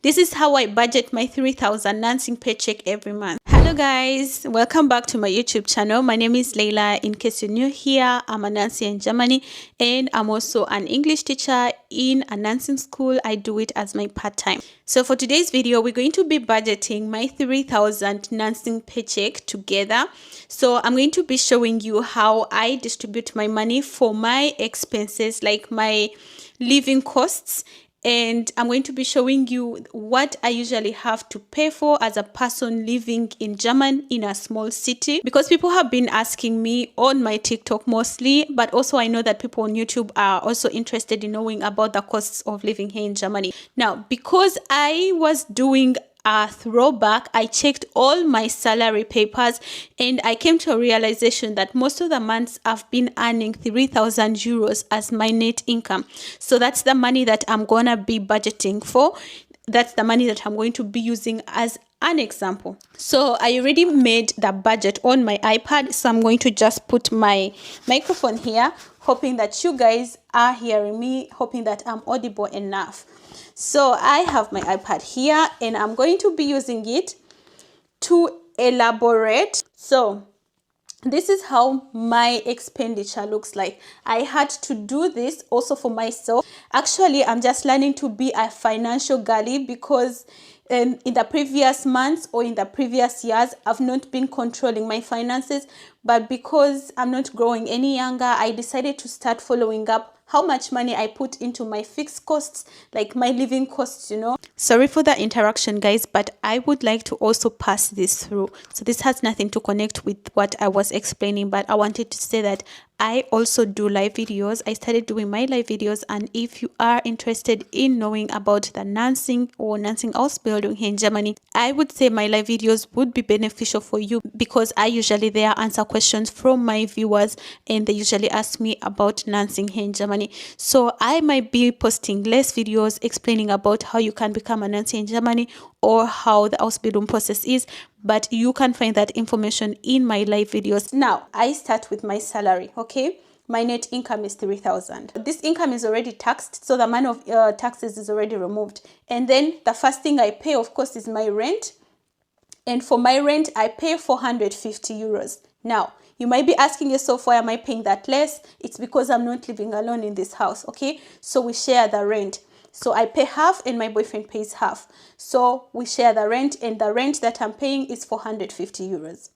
This is how I budget my 3,000 nursing paycheck every month. Hello guys, welcome back to my YouTube channel. My name is Leila. In case you're new here, I'm a nurse in Germany and I'm also an English teacher in a nursing school. I do it as my part-time. So for today's video, we're going to be budgeting my 3,000 nursing paycheck together. So I'm going to be showing you how I distribute my money for my expenses, like my living costs, and I'm going to be showing you what I usually have to pay for as a person living in Germany in a small city, because people have been asking me on my TikTok mostly, but also I know that people on YouTube are also interested in knowing about the costs of living here in Germany. Now, because I was doing a throwback, I checked all my salary papers and I came to a realization that most of the months I've been earning 3,000 euros as my net income. So that's the money that I'm gonna be budgeting for. That's the money that I'm going to be using as an example. So I already made the budget on my iPad, so I'm going to just put my microphone here, hoping that you guys are hearing me, hoping that I'm audible enough. So I have my iPad here and I'm going to be using it to elaborate. So this is how my expenditure looks like. I had to do this also for myself. Actually, I'm just learning to be a financial girly because in the previous months or in the previous years, I've not been controlling my finances. But because I'm not growing any younger, I decided to start following up how much money I put into my fixed costs, like my living costs, you know. Sorry for the interaction, guys, but I would like to also pass this through. So this has nothing to connect with what I was explaining, but I wanted to say that I also do live videos. I started doing my live videos, and if you are interested in knowing about the nursing or nursing Ausbildung here in Germany, I would say my live videos would be beneficial for you because I usually there answer questions from my viewers and they usually ask me about nursing here in Germany. So I might be posting less videos explaining about how you can become a nurse in Germany or how the Ausbildung process is, but you can find that information in my live videos. Now, I start with my salary, okay? My net income is 3,000. This income is already taxed, so the amount of taxes is already removed. And then the first thing I pay, of course, is my rent. And for my rent, I pay 450 euros. Now, you might be asking yourself, why am I paying that less? It's because I'm not living alone in this house, okay? So we share the rent. So I pay half and my boyfriend pays half. So we share the rent, and the rent that I'm paying is 450 euros.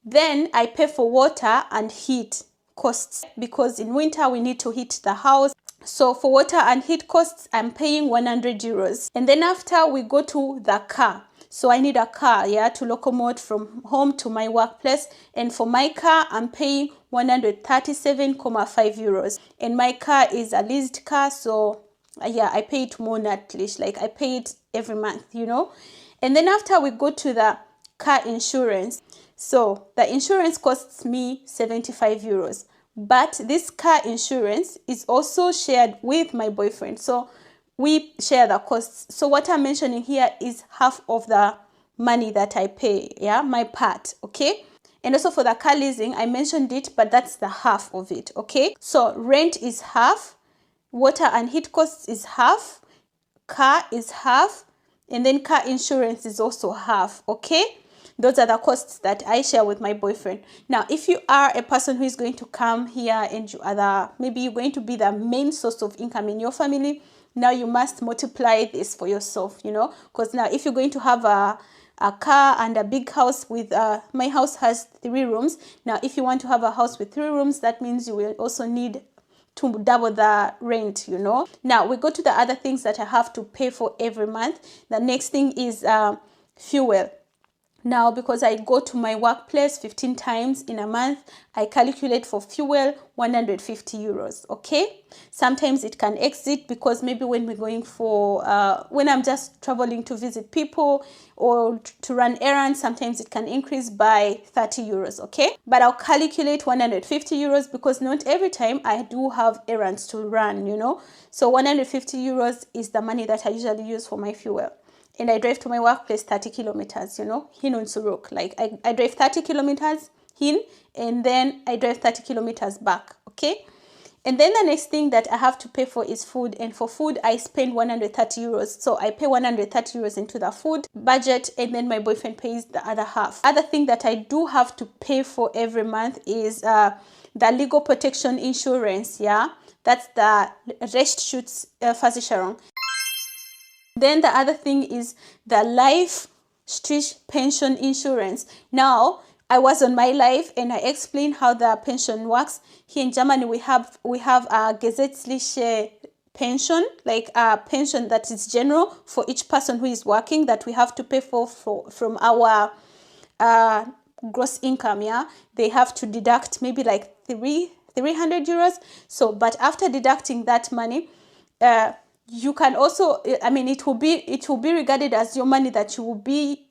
Then I pay for water and heat costs because in winter we need to heat the house. So for water and heat costs, I'm paying 100 euros. And then after we go to the car. So I need a car, yeah, to locomote from home to my workplace. And for my car, I'm paying 137.5 euros. And my car is a leased car, so yeah, I pay it monthly, like I pay it every month, you know. And then after we go to the car insurance, so the insurance costs me 75 euros. But this car insurance is also shared with my boyfriend. So we share the costs. So what I'm mentioning here is half of the money that I pay, yeah, my part, okay? And also for the car leasing, I mentioned it, but that's the half of it, okay? So rent is half, water and heat costs is half, car is half, and then car insurance is also half, okay? Those are the costs that I share with my boyfriend. Now, if you are a person who is going to come here and you are maybe you're going to be the main source of income in your family, now you must multiply this for yourself, you know, because now if you're going to have a car and a big house with, my house has 3 rooms. Now, if you want to have a house with 3 rooms, that means you will also need to double the rent, you know. Now, we go to the other things that I have to pay for every month. The next thing is fuel. Now, because I go to my workplace 15 times in a month, I calculate for fuel 150 euros, okay? Sometimes it can exceed because maybe when we're going for, when I'm just traveling to visit people or to run errands, sometimes it can increase by 30 euros, okay? But I'll calculate 150 euros because not every time I do have errands to run, you know? So 150 euros is the money that I usually use for my fuel. And I drive to my workplace 30 kilometers, you know, hin und zurück. Like I drive 30 kilometers hin and then I drive 30 kilometers back, okay? And then the next thing that I have to pay for is food. And for food, I spend 130 euros. So I pay 130 euros into the food budget, and then my boyfriend pays the other half. Other thing that I do have to pay for every month is the legal protection insurance. Yeah, that's the Rechtsschutz-Versicherung. Then the other thing is the life pension insurance. Now, I was on my life and I explained how the pension works. Here in Germany, we have a gesetzliche pension, like a pension that is general for each person who is working, that we have to pay for from our gross income. Yeah, they have to deduct maybe like 300 euros. So, but after deducting that money, you can also, I mean, it will be regarded as your money that you will be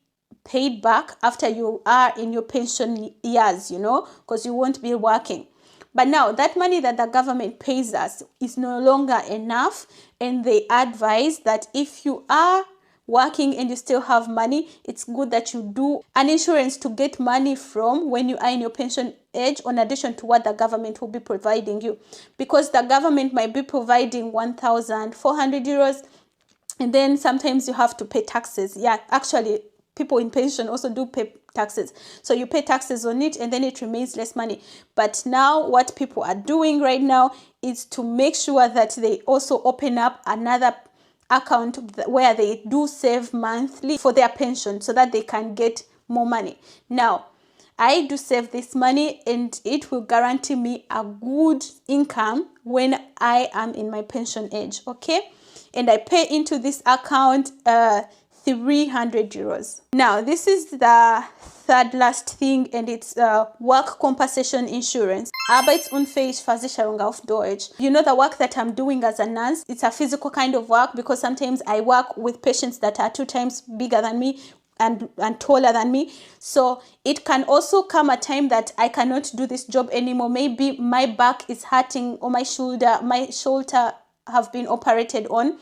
paid back after you are in your pension years, you know, because you won't be working. But now that money that the government pays us is no longer enough, and they advise that if you are working and you still have money, it's good that you do an insurance to get money from when you are in your pension age, in addition to what the government will be providing you, because the government might be providing 1,400 euros, and then sometimes you have to pay taxes. Yeah, actually, people in pension also do pay taxes. So you pay taxes on it, and then it remains less money. But now what people are doing right now is to make sure that they also open up another account where they do save monthly for their pension, so that they can get more money. Now, I do save this money, and it will guarantee me a good income when I am in my pension age, okay? And I pay into this account 300 euros. Now, this is the third last thing, and it's work compensation insurance. Arbeitsunfähigkeitsversicherung auf Deutsch. You know, the work that I'm doing as a nurse, it's a physical kind of work, because sometimes I work with patients that are 2 times bigger than me and taller than me. So it can also come a time that I cannot do this job anymore. Maybe my back is hurting, or my shoulder have been operated on,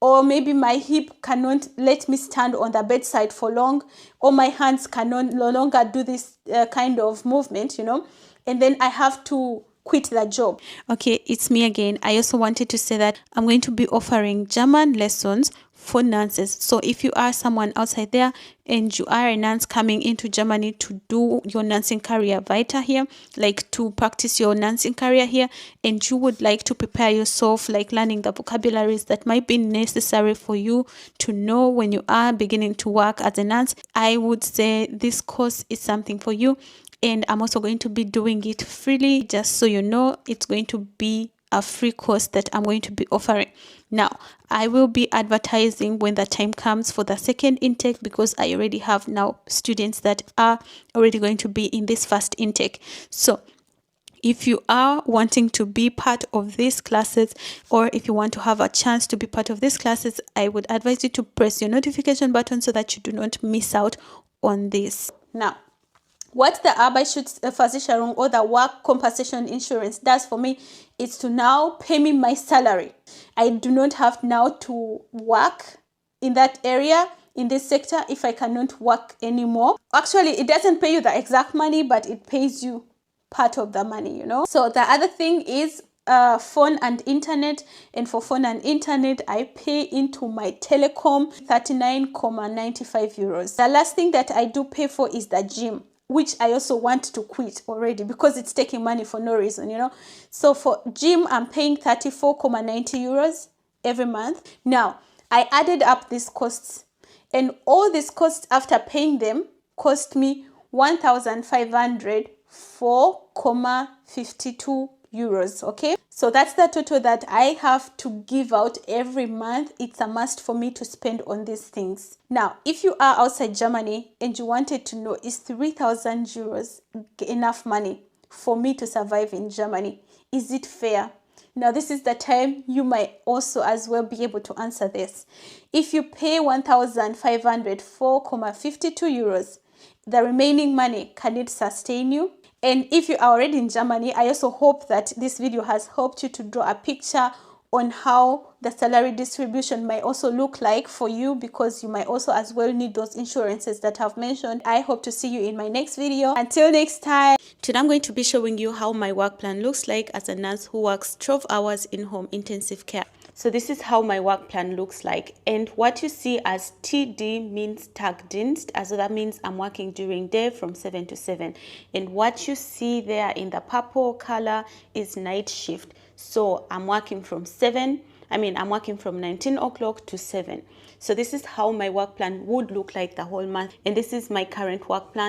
or maybe my hip cannot let me stand on the bedside for long, or my hands cannot no longer do this kind of movement, you know, and then I have to quit the job. Okay, it's me again. I also wanted to say that I'm going to be offering German lessons for nurses. So if you are someone outside there and you are a nurse coming into Germany to do your nursing career weiter here, like to practice your nursing career here, and you would like to prepare yourself, like learning the vocabularies that might be necessary for you to know when you are beginning to work as a nurse, I would say this course is something for you. And I'm also going to be doing it freely, just so you know. It's going to be a free course that I'm going to be offering. Now, I will be advertising when the time comes for the second intake, because I already have now students that are already going to be in this first intake. So if you are wanting to be part of these classes, or if you want to have a chance to be part of these classes, I would advise you to press your notification button so that you do not miss out on this. Now, what the Arbeitsschutzversicherung, or the work compensation insurance, does for me is to now pay me my salary. I do not have now to work in that area, in this sector, if I cannot work anymore. Actually, it doesn't pay you the exact money, but it pays you part of the money, you know. So the other thing is phone and internet, and for phone and internet I pay into my telecom 39.95 euros. The last thing that I do pay for is the gym, which I also want to quit already, because it's taking money for no reason, you know. So for gym, I'm paying 34.90 euros every month. Now, I added up these costs, and all these costs after paying them cost me 1,504.52 euros, okay? So that's the total that I have to give out every month. It's a must for me to spend on these things. Now, if you are outside Germany and you wanted to know, is 3,000 euros enough money for me to survive in Germany? Is it fair? Now, this is the time you might also as well be able to answer this. If you pay 1,504.52 euros, the remaining money, can it sustain you? And if you are already in Germany, I also hope that this video has helped you to draw a picture on how the salary distribution might also look like for you, because you might also as well need those insurances that I've mentioned. I hope to see you in my next video. Until next time. Today I'm going to be showing you how my work plan looks like as a nurse who works 12 hours in home intensive care. So this is how my work plan looks like, and what you see as TD means tagdienst, so that means I'm working during day from 7 to 7, and what you see there in the purple color is night shift. So I'm working from 19 o'clock to 7. So this is how my work plan would look like the whole month, and this is my current work plan.